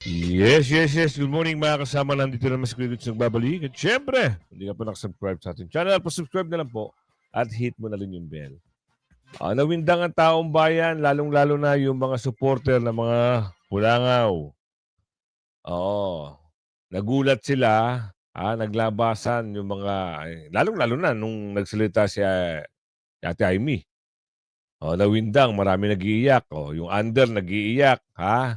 Yes. Good morning mga kasama. Nandito naman si Kuya Goods nagbabalik. At syempre, hindi ka pa nakasubscribe sa ating channel, pasubscribe na lang po at hit mo na rin yung bell. Nawindang ang taong bayan, lalong-lalo na yung mga supporter ng mga Pulangaw. Oo. Nagulat sila, naglabasan yung mga, lalong-lalo na nung nagsalita si Ate Amy. Nawindang, marami nag-iiyak. Yung under nag-iiyak, ha?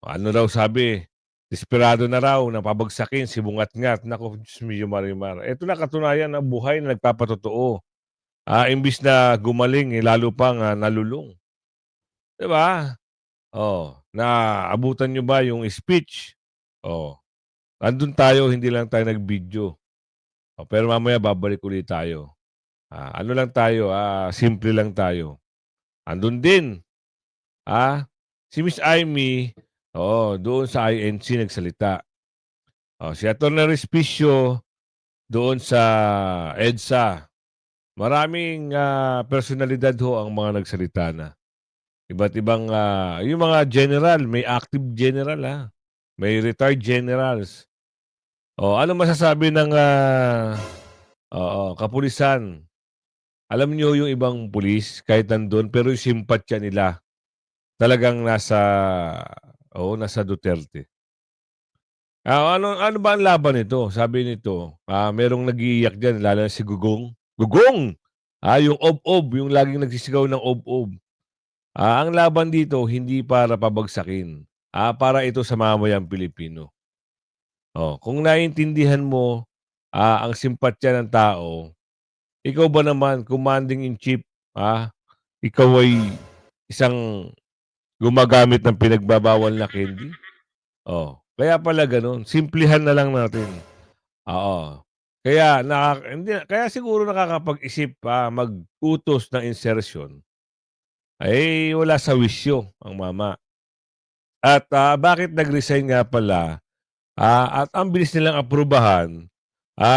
Ano raw sabi, desperado na raw na pabagsakin si Bungat-Ngat. Naku, Diyos mio Marimar. Ito na katunayan na buhay na nagpapatotoo. Imbis na gumaling, lalo pang nalulung. 'Di ba? Naabutan niyo ba yung speech? Oh, nandun tayo, hindi lang tayo nag-video. Pero mamaya babalik ulit tayo. Ano lang tayo, simple lang tayo. Andun din, si Miss Amy, doon sa INC nagsalita. Si Atty. Respicio doon sa EDSA. Maraming personalidad ho ang mga nagsalita na. Iba't ibang yung mga general, may active general may retired generals. Ano masasabi ng kapulisan? Alam niyo yung ibang pulis kahit nandun pero yung simpatya nila talagang nasa Duterte. Ano ba ang laban nito? Sabi nito, merong nag-iiyak diyan lalo na si Gugong. Gugong! Yung ob-ob, yung laging nagsisigaw ng ob-ob. Ang laban dito hindi para pabagsakin, para ito sa mamamayang Pilipino. Kung naiintindihan mo, ang simpatya ng tao, ikaw ba naman commanding in chief, ikaw ay isang gumagamit ng pinagbabawal na candy? Kaya pala gano'n, simplehan na lang natin. Oo. Kaya siguro nakakapag-isip pa mag-utos ng insertion, wala sa wisyo ang mama. At, bakit nag-resign nga pala, at ang bilis nilang aprubahan,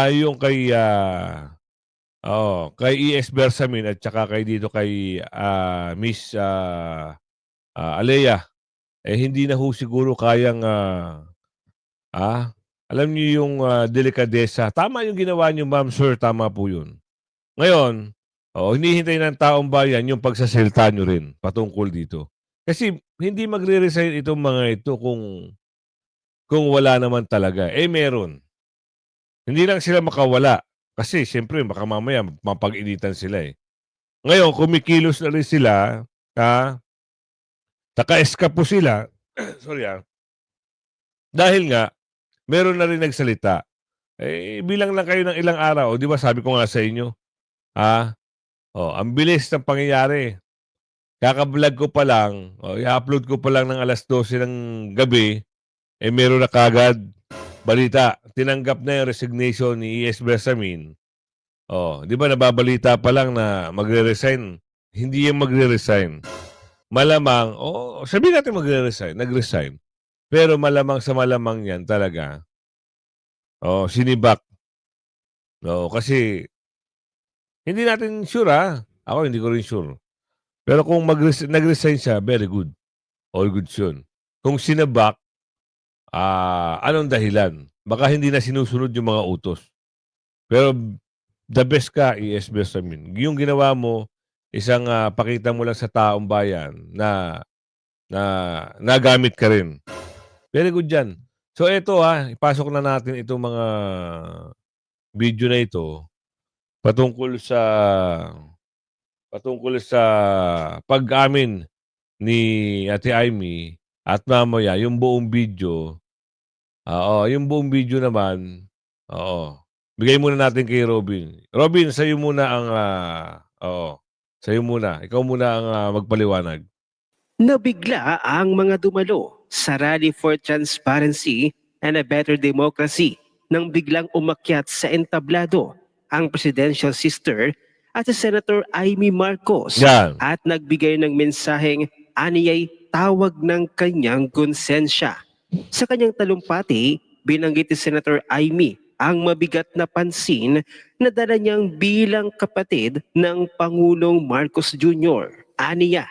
yung kay ES Bersamin at tsaka kay Miss, Alea. Hindi na ho siguro kayang, alam niyo yung, delikadesa. Tama yung ginawa niyo ma'am, sir, tama po yun. Ngayon, hinihintay ng taong bayan yung pagsasalita niyo rin patungkol dito. Kasi hindi magre-resign itong mga ito kung wala naman talaga. Meron. Hindi lang sila makawala kasi siyempre baka mamaya mapag-initan sila, eh. Ngayon kumikilos na rin sila, naka-eskapo sila, sorry, dahil nga meron na rin nagsalita. Bilang lang kayo ng ilang araw, 'di ba sabi ko nga sa inyo, ah, ang bilis ng pangyayari. Kaka-vlog ko pa lang, i-upload ko pa lang ng 12:00 ng gabi, meron na kaagad balita. Tinanggap na yung resignation ni ES Bersamin. 'Di ba nababalita pa lang na magre-resign. Hindi yan magre-resign. Malamang, sabihin natin magre-resign, nag-resign. Pero malamang sa malamang yan talaga, sinibak. Kasi hindi natin sure, Ako hindi ko rin sure. Pero kung nag-resign siya, very good. All goods yun. Kung sinabak, anong dahilan? Baka hindi na sinusunod yung mga utos. Pero the best ka, ES Bersamin. Yung ginawa mo, isang pakita mo lang sa taong bayan na na nagamit ka rin. Very good yan. So ito ipasok na natin itong mga video na ito patungkol sa pag-amin ni Ate Amy at mamaya yung buong video. Yung buong video naman, bigay muna natin kay Robin. Robin, sa'yo muna ang, sa'yo muna. Ikaw muna ang, magpaliwanag. Nabigla ang mga dumalo sa Rally for Transparency and a Better Democracy nang biglang umakyat sa entablado ang presidential sister at si Senator Amy Marcos Yan. at nagbigay ng mensaheng aniyay tawag ng kanyang konsensya. Sa kanyang talumpati, binanggit ni Senator Amy ang mabigat na pansin na dala niyang bilang kapatid ng Pangulong Marcos Jr. Aniya,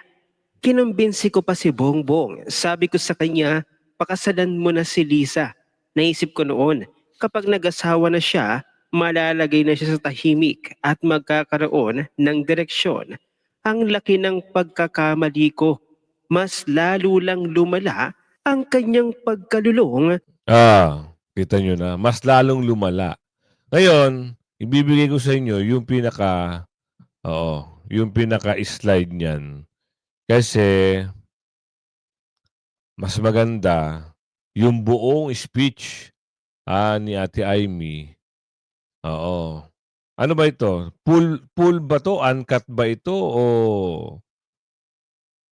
kinumbinsi ko pa si Bongbong. Sabi ko sa kanya, pakasalan mo na si Lisa. Naisip ko noon, kapag nag-asawa na siya, malalagay na siya sa tahimik at magkakaroon ng direksyon. Ang laki ng pagkakamali ko. Mas lalo lang lumala ang kanyang pagkalulong. Kita nyo na, mas lalong lumala. Ngayon, ibibigay ko sa inyo yung yung pinaka-slide niyan. Kasi, mas maganda yung buong speech ni Ate Amy. Oo. Ano ba ito? Full ba to? Uncut ba ito? O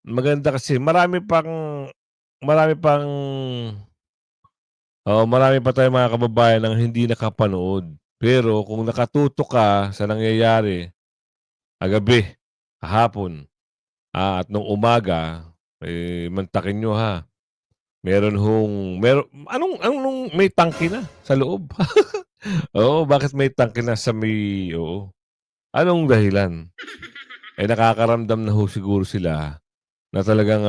maganda kasi marami pa tayong mga kababayan ang hindi nakapanood. Pero kung nakatutok ka sa nangyayari kagabi, kahapon, at nung umaga, mantakin nyo ha. Anong may tangke na sa loob? Oo, bakit may tangke na sa oo. Anong dahilan? Nakakaramdam na ho siguro sila na talagang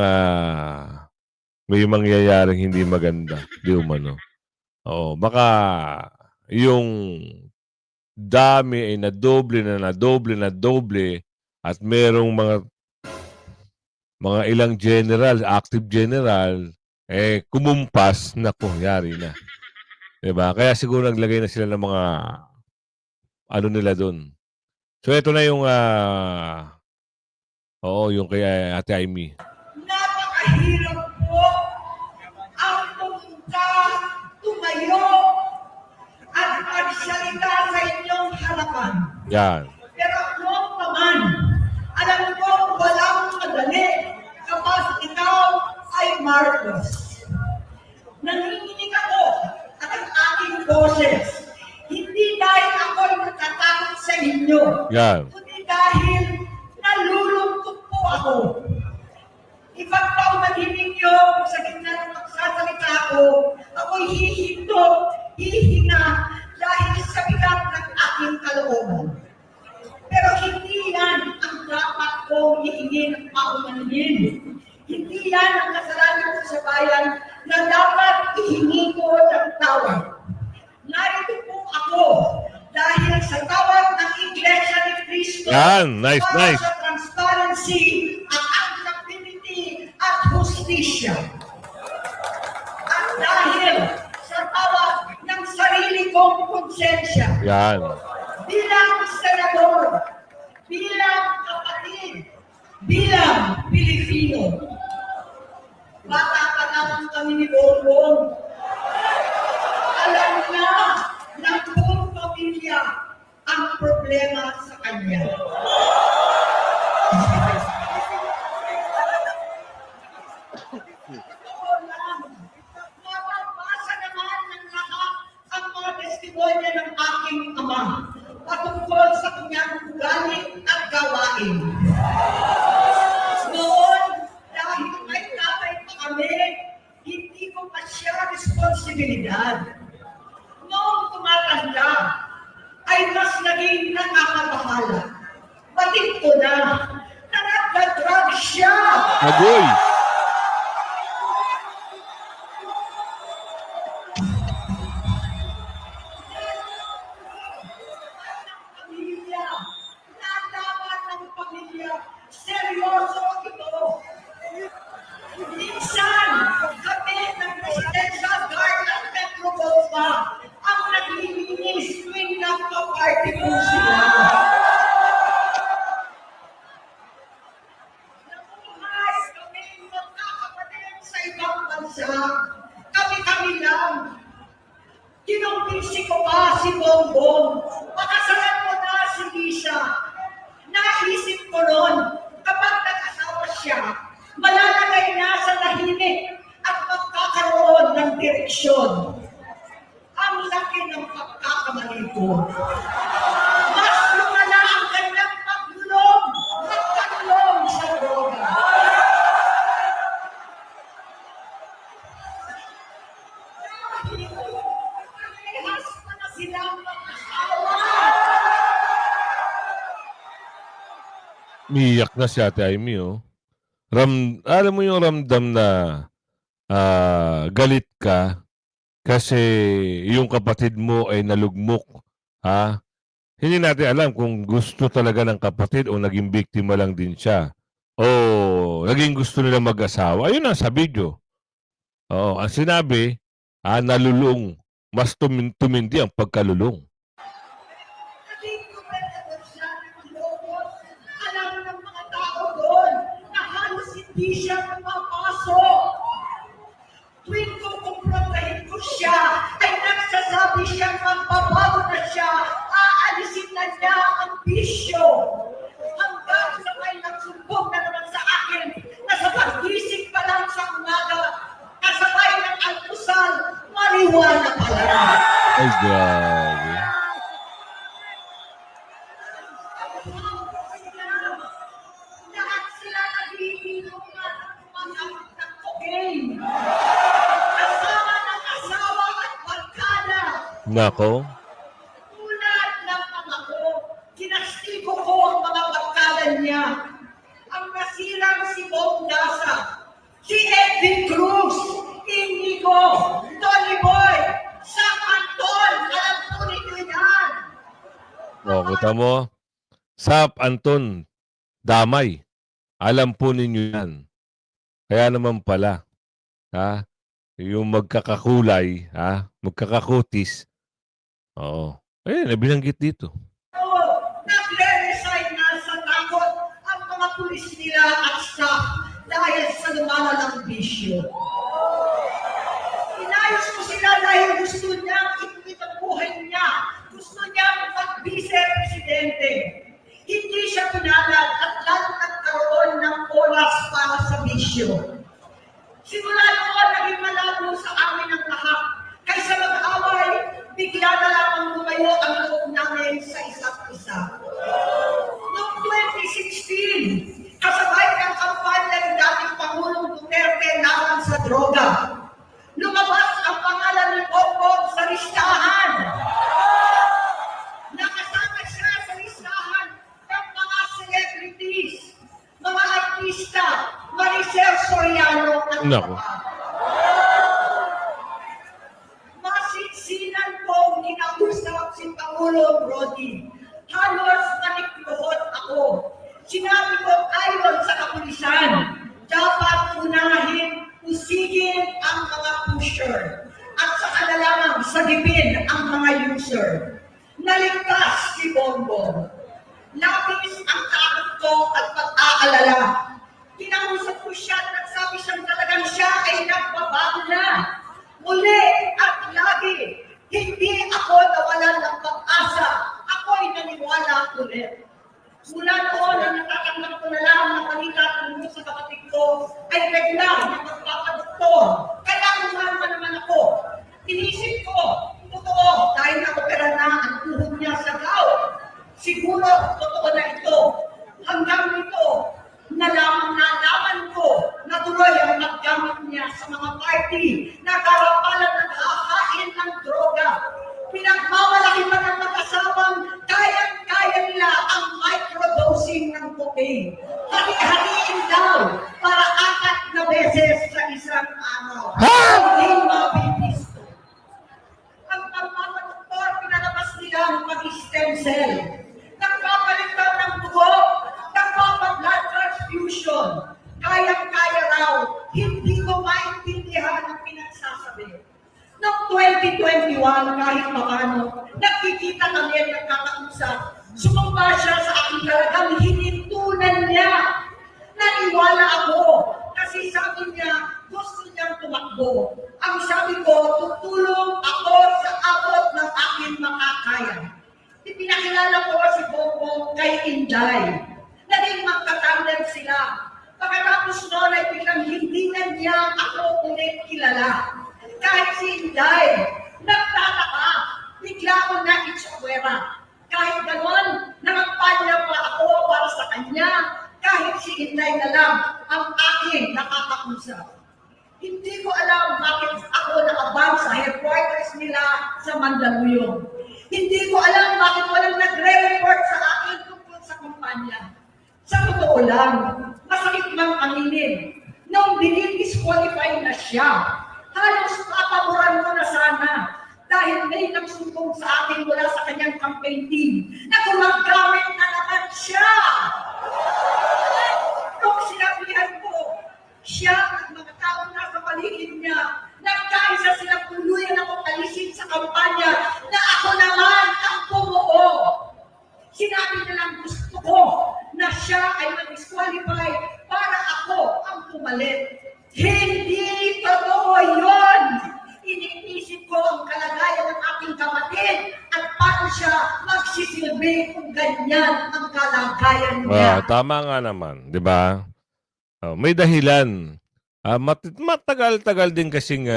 may mangyayaring hindi maganda, di umano. Oo, baka yung dami ay nadoble at merong mga ilang general, active general, kumumpas, naku, yari na. Diba? Kaya siguro naglagay na sila ng mga ano nila doon. So ito na yung yung kay Ate Amy. Napakahirap po ang pumunta, tumayo, at magsalita sa inyong harapan. Yan. Pero noon naman, alam ko walang madali kapag ikaw ay Marcos. Nanginginig ako at ang aking boses. Hindi dahil ako natatakot sa inyo. Yan. Kundi dahil nalulungkot po ako. Ibang paumanhinig nyo sa gitna ng magsasalita ko, ako'y hihinto, hihina dahil sa bigat ng aking kalooban. Pero hindi yan ang dapat kong iingin ng paumanhin. Hindi yan ang kasalanan ko sa bayan na dapat ihingi ko ng tawad. Narito po ako dahil sa tawag ng Iglesia ni Cristo Yan, nice. sa transparency, accountability, at justisya. At dahil sa tawag ng sarili kong konsensya, Yan. bilang senador, bilang kapatid, bilang Pilipino. Bata pa naman kami ni Bongbong. Alam na ng buong pamilya ang problema sa kanya. Mababasa naman ng lahat ang mga testimonya ng aking ama patungkol sa kanyang ugali at gawain. Noon, dahil may tatay pa kami, hindi ko pa siya responsibilidad. Noong tumatanda, ay mas naging nakakabahala. Batid ko na nag-drug siya. Agoy. Pamilya, nalaman ng pamilya, seryoso ito. Minsan, kami ng Presidential Guard at Metro Bomba ang naglilinis tuwing nagpa-party po sila. Nabuhay kami magkakapatid sa ibang bansa. Kami-kami lang. Kinumbinsi ko pa si Bongbong. Pakasalan mo na si Lisa. Naisip ko noon, kapag nag-asawa siya, malalagay na sa tahimik at magkakaroon ng direksyon. Ang laki ng pagkakamali ko. Mas lumala ang kanyang paglulong sa droga. Parehas pa na silang mag-asawa. Umiyak na si Ate Amy, oh. Alam mo yung ramdam na galit ka kasi yung kapatid mo ay nalugmok, ha? Hindi natin alam kung gusto talaga ng kapatid o naging biktima lang din siya o naging gusto nilang mag-asawa. Ayun ang sa video. Oo, ang sinabi, nalulung. Mas tumindi ang pagkalulong. Hindi ko pwede siya ng loko. Alam ng mga tao doon na halos hindi siya mapapasok. Tuwing kukumprontahin ko siya, ay nagsasabi siya magbabago na siya, aalisin na niya ang bisyo. Hanggang sa may nagsumbong na naman sa akin, na sa paggising pa lang sa umaga, kasabay ng almusal, mariwala pala. Ay, grabe. Lahat sila nagiinom at gumagamit ng cocaine. Kasama ng asawa at barkada. Nako. Tulad ng mga ko, kinastigo ko ang mga barkada niya. Ang nasirang si Bong Dasa, si Edwin Cruz, Inigo, Tony Boy, Sam Anton, alam po ninyo yan. O, kita mo? Sap, Anton, damay. Alam po ninyo yan. Kaya naman pala, yung magkakakulay, magkakakutis. Oo. Nabilanggit dito. Oo, nagre-resign na sa takot ang mga pulis nila at staff dahil sa lumalalang bisyo. Inayos ko sila dahil gusto niyang ipit ang buhay niya. Gusto niyang mag-vice-presidente. Hindi siya pinalad at lalo nagkaroon ng oras para sa bisyo. Simula noon, naging malabo sa amin ang lahat. Kaysa mag-away, bigla na lamang lumayo ang loob namin sa isa't isa. Noong 2016, kasabay ng kampanya ng dating Pangulong Duterte laban sa droga, lumabas ang pangalan ni Bongbong sa listahan. Nakasama siya sa listahan ng mga celebrities, mga artista, Maricel Soriano at Nako. Masinsinan pong kinausap si Pangulo Brody. Halos nanikluhod ako. Sinabi ko ayon sa kapulisan, dapat unahin, usigin ang mga pusher at saka na lamang sagipin ang mga user. Naligtas si Bongbong. Labis ang takot ko at pag-aalala. Kinausap ko siya at nagsabi siyang talagang siya ay nagbabago na. Muli at lagi, hindi ako nawalan ng pag-asa. Ako'y naniwala ulit. Mula noon na natatanggap ko na lang na balita tungkol sa kapatid ko ay biglang na magpapadoktor. Kaya umama naman ako. Inisip ko, totoo, dahil na-opera na ang tuhod niya sa gout. Siguro, totoo na ito. Hanggang nito, nalaman ko na tuloy ang naggamit niya sa mga party na karapalan ng hahain ng droga. Pinagmamalaki pa ng mag-asawang kayang-kaya nila ang microdosing ng cocaine. Hati-hatiin daw para 4 na beses sa isang araw. Hindi mabibisto. Ang pagmamadoktor, pinalabas nila ang mag-stem cell. Nagpapalitan ng dugo, nagpapag-blood transfusion. Kayang-kaya raw, hindi ko maintindihan ang pinagsasabi. Noong 2021, kahit paano, nakikita kami at nagkakausap. Sumamba siya sa aking talagang hinintunan niya. Naniwala ako kasi sabi niya, gusto niyang tumakbo. Ang sabi ko, tutulong ako sa abot ng aking makakaya. Ipinakilala ko si Bongbong kay Inday. Naging magkatandem sila. Pagkatapos noon ay biglang hindi na niya ako ulit kilala. Kahit si Inday, nagtataka, bigla ko na itsawera. Kahit gano'n, nakampanya pa ako para sa kanya. Kahit si Inday na lang ang aking nakakausap. Hindi ko alam bakit ako nakabang sa headquarters nila sa Mandaluyong. Hindi ko alam bakit walang nagre-report sa akin tungkol sa kumpanya. Sa totoo lang, masakit mang aminin. nung dinidisqualify na siya. Halos papaboran ko na sana dahil may nagsumbong sa akin mula sa kanyang campaign team na gumagamit na naman siya. Nung sinabihan ko, siya at mga taong nasa paligid niya, nagkaisa silang tuluyan akong alisin sa kampanya na ako naman ang bumuo. Sinabi nilang gusto ko na siya ay mag-disqualify para ako ang pumalit. Hindi totoo yun! Iniisip ko ang kalagayan ng aking kapatid at paano siya magsisilbi kung ganyan ang kalagayan niya. Tama nga naman, di ba? May dahilan. Matagal-tagal din kasing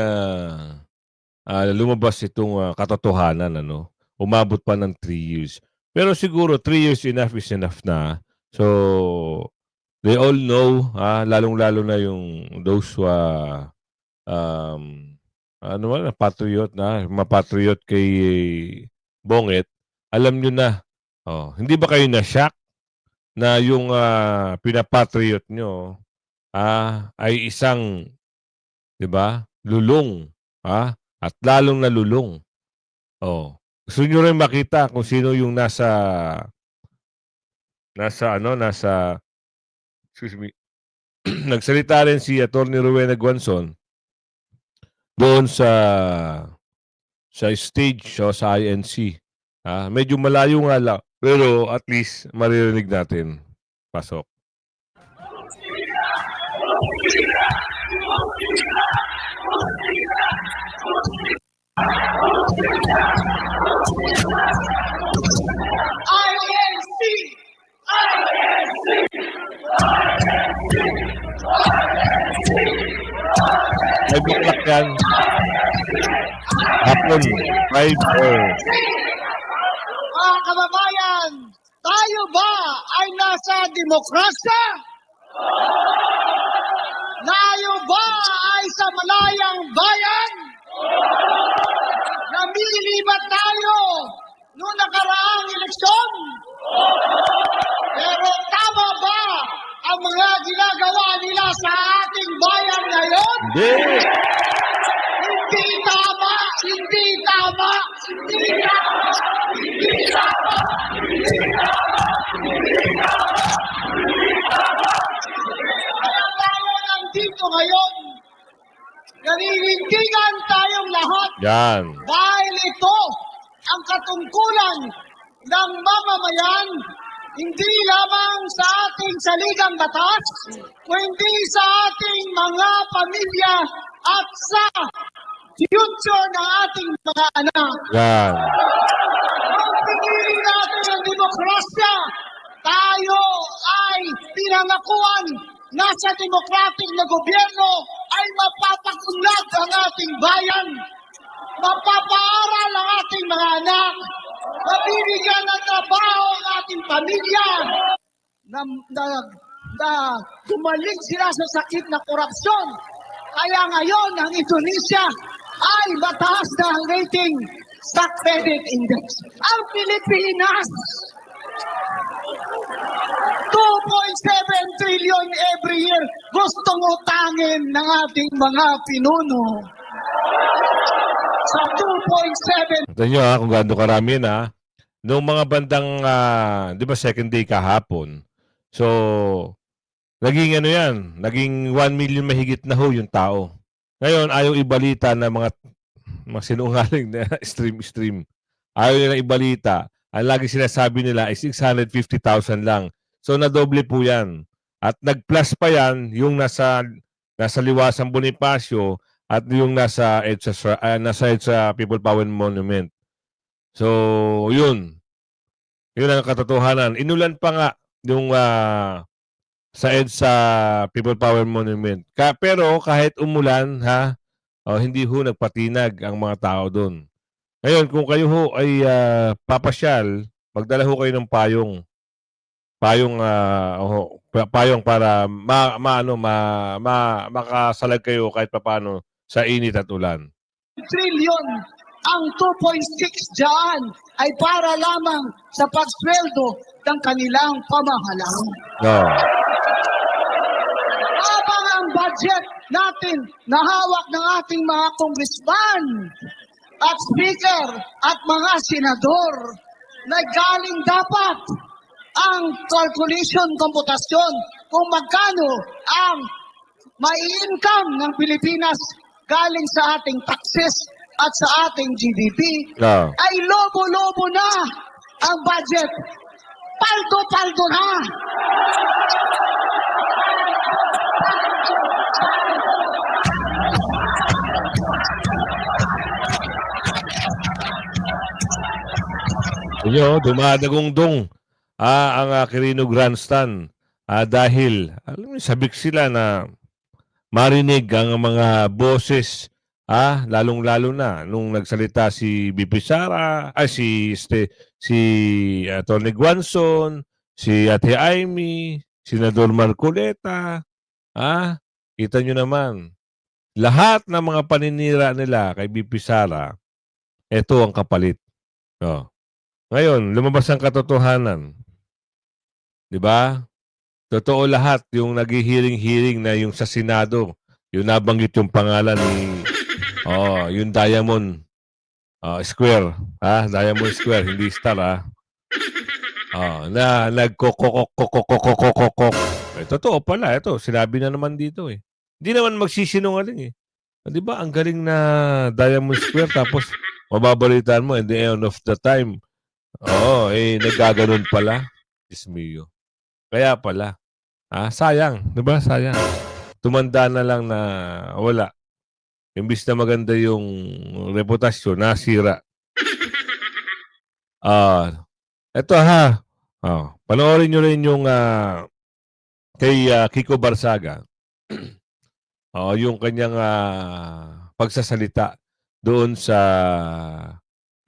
lumabas itong katotohanan. Ano? Umabot pa ng 3 years. Pero siguro 3 years is enough na. So, they all know, lalong-lalo na yung those who patriot na, mapatriot kay Bonget, alam nyo na. Hindi ba kayo na-shock na yung pinapatriot nyo ay isang, di ba, lulong, at lalong na lulong. Gusto nyo rin makita kung sino yung excuse me, nagsalita rin si Atty. Rowena Guanzon doon sa stage sa INC. Medyo malayo nga lang, pero at least maririnig natin. Pasok. May buklak yan. Hapon, 5 or... Mga kababayan, tayo ba ay nasa demokrasya? Tayo ba ay sa malayang bayan? Namili ba tayo noong nakaraang eleksyon? Pero tama ba ang mga ginagawa nila sa ating bayan ngayon? Hindi. Hindi tama! Hindi tama! Hindi tama! Hindi tama! Hindi tama! Hindi tama! Hindi tama! Kaya tayo nandito ngayon. Naninindigan tayong lahat. Yan. Dahil ito ang katungkulan ng mamamayan, hindi lamang sa ating saligang batas, kundi sa ating mga pamilya at sa future ng ating mga anak. Yan. Kung pinili natin ang demokrasya, tayo ay pinangakuan na sa demokratik na gobyerno ay mapapakunlad ang ating bayan, mapapaaral ang ating mga anak, mabibigyan ng trabaho ang ating pamilya, na gumaling sila sa sakit na korupsyon. Kaya ngayon, ang Indonesia ay mataas na ang rating sa credit index. Ang Pilipinas, 2.7 trillion every year gustong utangin ng ating mga pinuno. Sa 2.7. Ito nyo kung gaano karami na. Noong mga bandang, di ba second day kahapon, so, naging naging 1 million mahigit na ho yung tao. Ngayon, ayaw ibalita na mga sinungaling na stream. Ayaw nila ibalita. Ang lagi sinasabi nila ay 650,000 lang. So, nadoble po yan. At nag-plus pa yan yung nasa Liwasang Bonifacio at yung nasa EDSA People Power Monument. So, yun. Yun ang katotohanan. Inulan pa nga yung sa EDSA People Power Monument. Pero kahit umulan, hindi ho nagpatinag ang mga tao doon. Ngayon, kung kayo ho ay papasyal, magdala ho kayo ng payong. Payong para makasalag kayo kahit papaano sa init at ulan. Trillion ang 2.6 dyan ay para lamang sa pagsweldo ng kanilang pamahalaan. No. Habang ang budget natin na hawak ng ating mga congressman at speaker at mga senador na galing dapat ang calculation, komputasyon kung magkano ang mai-income ng Pilipinas galing sa ating taxes at sa ating GDP Ah. ay lobo-lobo na ang budget. Paldo-paldo na. Inyo, dumadagong-dong ang Quirino Grandstand dahil alam mo, sabik sila na marinig ang mga boses lalong-lalo na nung nagsalita si BP Sara, si Atty. Guanzon, si Ate Amy, Senador Marcoleta, kita nyo naman, lahat ng mga paninira nila kay BP Sara, ito ang kapalit. Oh. Ngayon, lumabas ang katotohanan. 'Di ba? Totoo lahat yung naghihiring-hiring na yung sa Senado, yung nabanggit yung pangalan ni yung Diamond Square, Diamond Square, hindi Star, na nagkokokokokokokokokok. Totoo pala, ito, sinabi na naman dito eh. Hindi naman magsisinungaling eh. 'Di ba? Ang galing na Diamond Square tapos mababalitaan mo at the end of the time. Nagkaganon pala. Diyos mio. Kaya pala. Sayang. 'Di ba? Sayang. Tumanda na lang na wala. Imbis na maganda yung reputasyon, nasira. Ito panoorin nyo rin yung kay Kiko Barsaga. Yung kanyang pagsasalita doon sa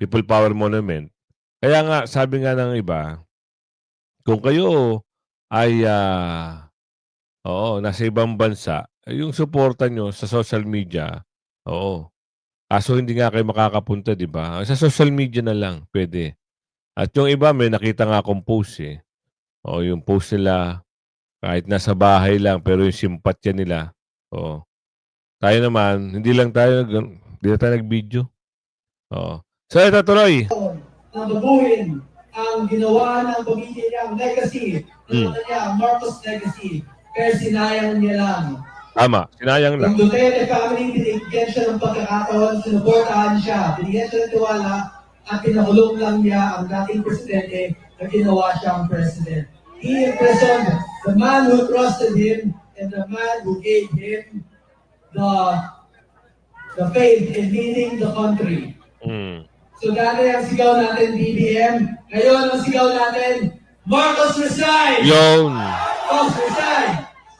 People Power Monument. Kaya nga, sabi nga ng iba, kung kayo ay nasa ibang bansa, yung suporta nyo sa social media, kaso hindi nga kayo makakapunta, di ba? Sa social media na lang, pwede. At yung iba, may nakita nga akong post eh. Yung post nila, kahit nasa bahay lang, pero yung simpatya nila, tayo naman, hindi na tayo nag-video. So, ito tuloy. Na baguhin ang ginawa ng pamilya niyang legacy, ng niya, Marcos legacy, pero sinayang niya lang. Tama, sinayang lang. Yung Duterte family, binigyan siya ng pagkakataon, sinuportahan siya, binigyan siya ng tiwala, at pinakulong lang niya ang dating presidente na ginawa siyang president. He imprisoned the man who trusted him and the man who gave him the faith in leading the country. So dati ang sigaw natin, BBM. Ngayon ang sigaw natin, Marcos resign! Yun! Marcos resign!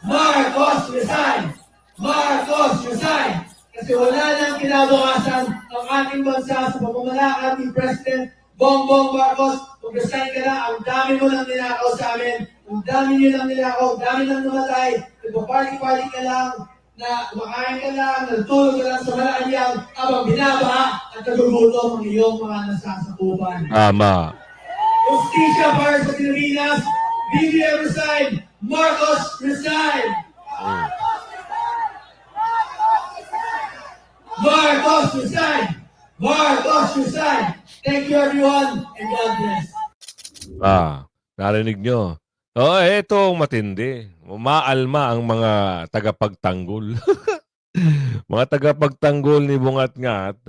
Marcos resign! Marcos resign! Kasi wala nang kinabukasan ang ating bansa sa pamamalakad ni President Bongbong Marcos. Kung resign ka na, ang dami mo lang ninakaw sa amin. Ang dami nyo lang ninakaw, ang dami lang namatay. Nagpa-party-party ka lang, na kumakain ka lang, natulog ka lang sa Malacanang habang binabaha at nagugutom ang iyong mga nasasakupan. Tama. Justisya para sa Pilipinas, BBM resign, Marcos resign! Marcos resign! Marcos resign! Thank you everyone and God bless. Narinig nyo. Eto matindi. Maalma ang mga tagapagtanggol. Mga tagapagtanggol ni Bungat-Ngat,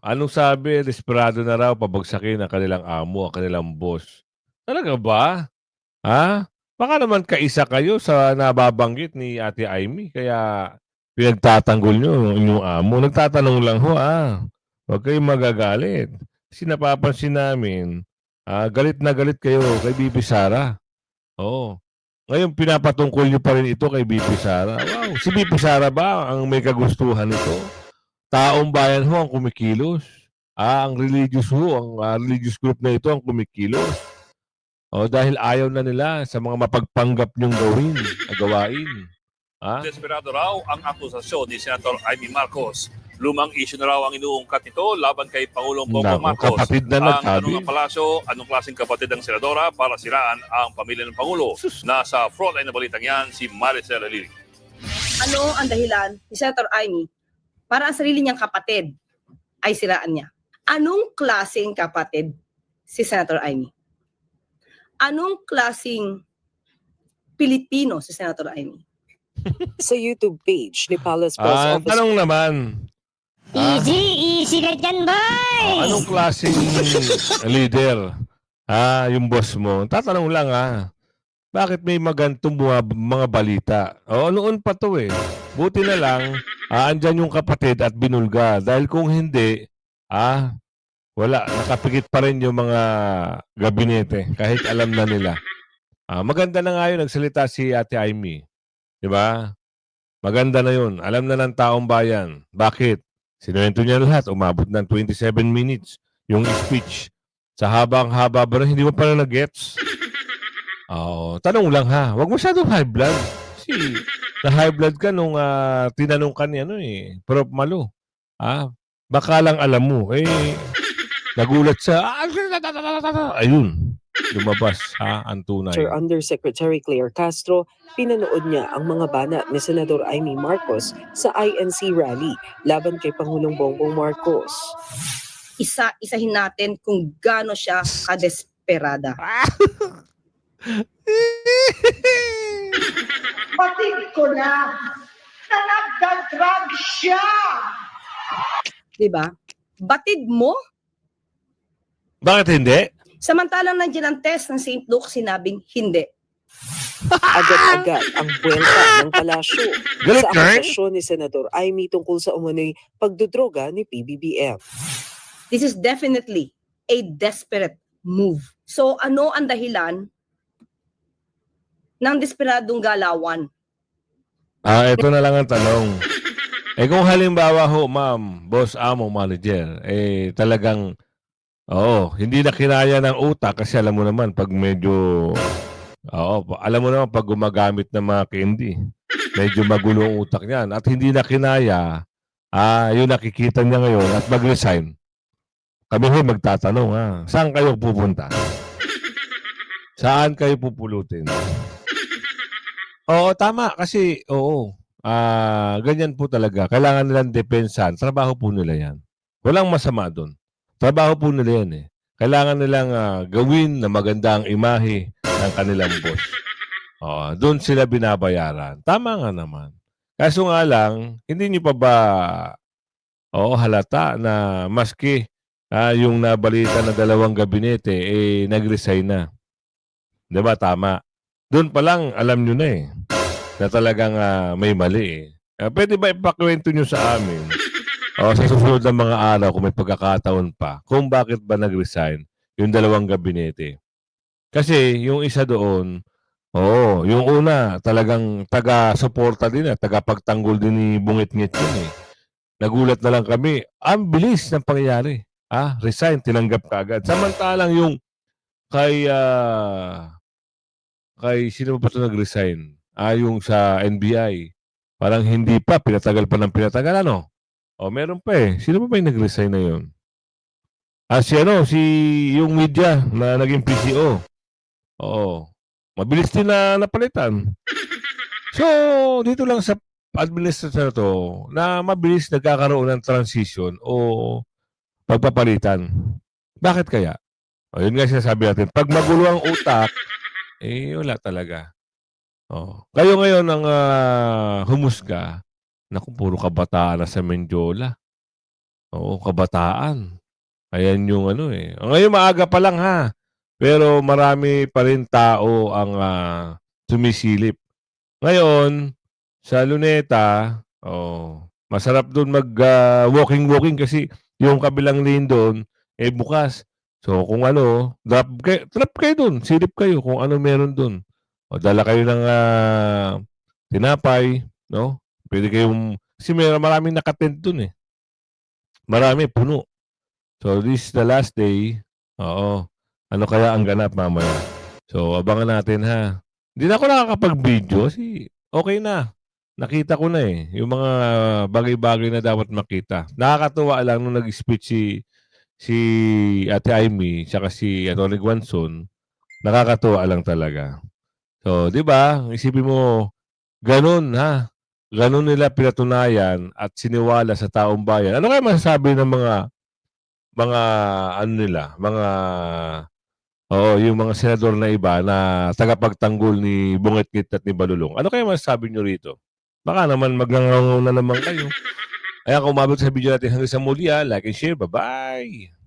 anong sabi? Desperado na raw pabagsakin ang kanilang amo, ang kanilang boss. Talaga ba? Baka naman kaisa kayo sa nababanggit ni Ate Amy, kaya pinagtatanggol nyo yung inyong amo. Nagtatanong lang ho, huwag kayong magagalit. Kasi napapansin namin, galit na galit kayo kay BP Sara. Ngayon, pinapatungkol nyo pa rin ito kay BP Sara. Wow, si BP Sara ba ang may kagustuhan nito? Taong bayan ho ang kumikilos. Ang religious religious group na ito ang kumikilos. Dahil ayaw na nila sa mga mapagpanggap nyong gawain. Desperado raw ang akusasyon ni Senator Amy Marcos. Lumang issue na raw ang inuungkat nito laban kay Pangulong Bongbong Marcos. Kapatid na Ang nagsabi. tanong ng palasyo, anong klaseng kapatid ang senadora para siraan ang pamilya ng Pangulo? Nasa frontline na balitang yan si Maricel Alili. ano ang dahilan ni Senator Amy para ang sarili niyang kapatid ay siraan niya? Anong klaseng kapatid si Senator Amy? Anong klaseng Pilipino si Senator Amy? Sa YouTube page ni Palace Press Ang Office. tanong naman, Easy ka dyan, boy! anong klaseng leader? Yung boss mo. Tatanong lang bakit may magantong mga balita? Noon pa to eh. Buti na lang, andyan yung kapatid at binulga. Dahil kung hindi, wala. Nakapikit pa rin yung mga gabinete kahit alam na nila. Maganda na nga yun, nagsalita si Ate Amy. Diba? Maganda na yun. Alam na ng taong bayan. Bakit? Sinuwento niya lahat. Umabot ng 27 minutes yung speech. Sa habang-haba ba hindi mo pala nag-gets? Tanong lang Huwag masyadong high blood. Kasi na-high blood ka nung tinanong ka ni Prof. Malo. Baka lang alam mo. Nagulat siya. Ayun. Lumabas ang tunay. Undersecretary Claire Castro, pinanood niya ang mga banat ni Senador Amy Marcos sa INC rally laban kay Pangulong Bongbong Marcos. Isa-isahin natin kung gaano siya kadesperada. Batid ko na nagdadrag siya. Diba? Batid mo? Bakit hindi? Samantalang nandiyan ang test ng St. Luke, sinabing hindi. Agad-agad ang buwelta ng palasyo Galit sa ka, eh? akusasyon ni Senador Amy tungkol sa umano'y pagdudroga ni PBBM. This is definitely a desperate move. So ano ang dahilan ng desperadong galawan? Ito na lang ang tanong. Kung halimbawa ma'am, boss, amo, manager, talagang, hindi na kinaya ng utak kasi alam mo naman pag medyo, alam mo naman pag gumagamit ng mga candy, medyo magulo ang utak niyan at hindi na kinaya, yung nakikita niya ngayon at mag-resign. Kami magtatanong, saan kayo pupunta? Saan kayo pupulutin? Tama. Kasi, ganyan po talaga. Kailangan nilang depensahan. Trabaho po nila yan. Walang masama doon. Trabaho po nila yan eh. Kailangan nilang gawin na maganda ang imahe ng kanilang boss. Doon sila binabayaran. Tama nga naman. Kaso nga lang, hindi nyo pa ba halata na maski yung nabalita na 2 gabinete, nag-resign na. Diba? Tama. Doon pa lang, alam nyo na na talagang may mali pwede ba ipakwento nyo sa amin sa susunod ng mga araw kung may pagkakataon pa kung bakit ba nag-resign yung 2 gabinete? Kasi yung isa doon, yung una talagang taga-suporta din taga-pagtanggol din ni Bungit-ngit yun Nagulat na lang kami. Ang bilis ng pangyayari. Resign, tinanggap ka agad. Samantalang yung kay sino ba ito nag-resign? Yung sa NBI. Parang hindi pa, pinatagal pa ng pinatagal, meron pa Sino ba yung nag-resign na yun? Si yung media na naging PCO. Mabilis din na napalitan. So, dito lang sa administrator to, na mabilis nagkakaroon ng transition o pagpapalitan. Bakit kaya? Yun nga sinasabi natin. Pag magulo ang utak, wala talaga. Kayo ngayon ang humusga. Naku, puro kabataan na sa Mendiola. Kabataan. Ayan yung Ngayon maaga pa lang Pero marami pa rin tao ang sumisilip. Ngayon, sa Luneta, masarap doon mag-walking kasi yung kabilang lane doon, bukas. So kung drop kayo doon, silip kayo kung ano meron doon. Dala kayo ng tinapay, no? Pwede kayong, kasi maraming nakatent doon Marami, puno. So this is the last day. Ano kaya ang ganap mamaya? So abangan natin Hindi na ako nakakapag-video kasi okay na. Nakita ko na yung mga bagay-bagay na dapat makita. Nakakatuwa lang nung nag-speech si Ate Amy saka si Atty. Guanzon. Nakakatuwa lang talaga. So, di ba? Isipin mo, ganun ganun nila pinatunayan at siniwala sa taong bayan, ano kaya masasabi ng mga ano nila, yung mga senador na iba na tagapagtanggol ni Bungit-Ngit at ni Balulong? Ano kaya masasabi nyo rito? Baka naman magngangaw na naman kayo. Ayan, kung umabot sa video natin hanggang sa muli, like and share. Bye-bye!